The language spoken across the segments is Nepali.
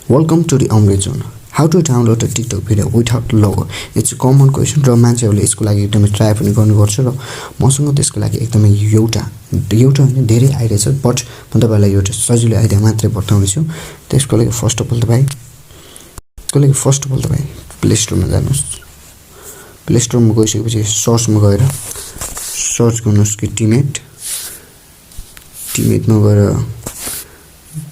Welcome to the Amrit Zone. How to download a TikTok video without logo? It's a common question र मान्छेहरुले यसको लागि एकदमै ट्राई पनि गर्नुपर्छ र मसँग त्यसको लागि एकदमै एउटा हैन धेरै आइडिया छ बट म तपाईलाई एउटा सजिलो आइडिया मात्रै बताउने छु। त्यसको लागि फर्स्ट अफ अल तपाई प्ले स्टोरमा जानुस्। प्ले स्टोरमा गइसकेपछि सर्चमा गएर सर्च गर्नुस् कि टिमेटमा गएर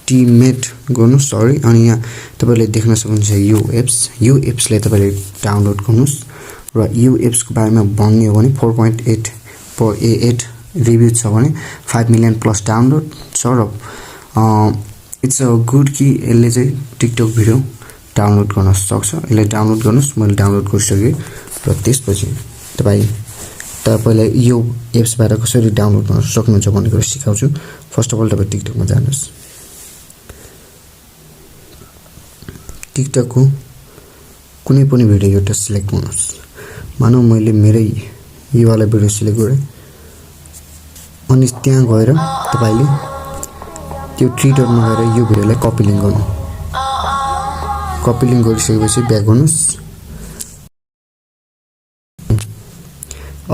टिमेट गर्नु सरी अनि यहाँ तपाईले देख्न सक्नुहुन्छ यो एप्सलाई तपाईले डाउनलोड गर्नुस् र यो एप्सको बारेमा भन्ने हो भने 4.8 per A8 रिभ्यू छ भने 5 million प्लस डाउनलोड छ र इट्स अ गुड कि यसले चाहिँ टिकटक भिडियो डाउनलोड गर्न सक्छ। यसलाई डाउनलोड गर्नुस्। मैले डाउनलोड गरिसके र त्यसपछि तपाईलाई यो एप्सबाट कसरी डाउनलोड गर्न सक्नुहुन्छ भन्ने कुरा सिकाउँछु। फर्स्ट अफ अल तपाई टिकटकमा जानुस्। टिकटक को कुनै पनि भिडियो एउटा सिलेक्ट गर्नुस्। मानौ मैले मेरै यो वाला भिडियो सिलेक्ट गरे अनि त्यहाँ गएर तपाईले त्यो ट्विटरमा गएर यो भिडियोलाई कपी लिंक गर्नु। कपी लिंक गरिसकेपछि ब्याक गर्नुस्।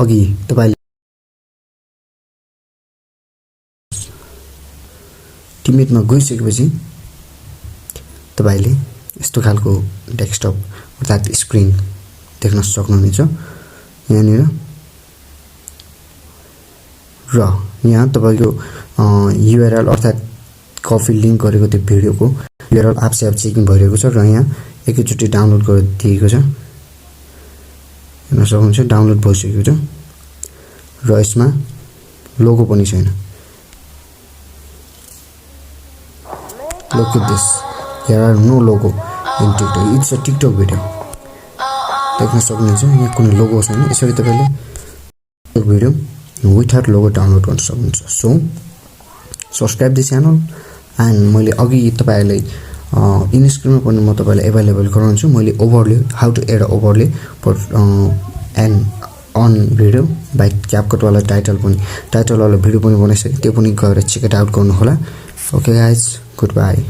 अघि तपाईले टिमेटमा गइसकेपछि तपाईले यस्तो खालको डेस्कटप अर्थात स्क्रिन देख्न सक्नुहुनेछ यहाँनिर र यहाँ तपाईको URL अर्थात कपी लिंक गरेको त्यो भिडियोको URL आफै आफ चेकिङ भइरहेको छ र यहाँ एकैचोटी डाउनलोड गरेर दिएको छ। हेर्न सक्नुहुन्छ डाउनलोड भइसकेको छ र यसमा लोगो पनि छैन। Look at this. There are no logo in TikTok. It's a TikTok video. देख्न सक्नुहुन्छ यहाँ कुनै लोगो छैन। यसरी तपाईले TikTok video without logo download गर्न सक्नुहुन्छ। So subscribe the channel and मैले अघि तपाईहरुलाई इन स्क्रिनमा पनि म तपाईलाई अवेलेबल गराउँछु। मैले overlay how to add overlay for and on video by CapCut वाला टाइटल वाला भिडियो पनि बनाइसके त्यो पनि गएर चेक इट आउट गर्नु होला। Okay guys, good by.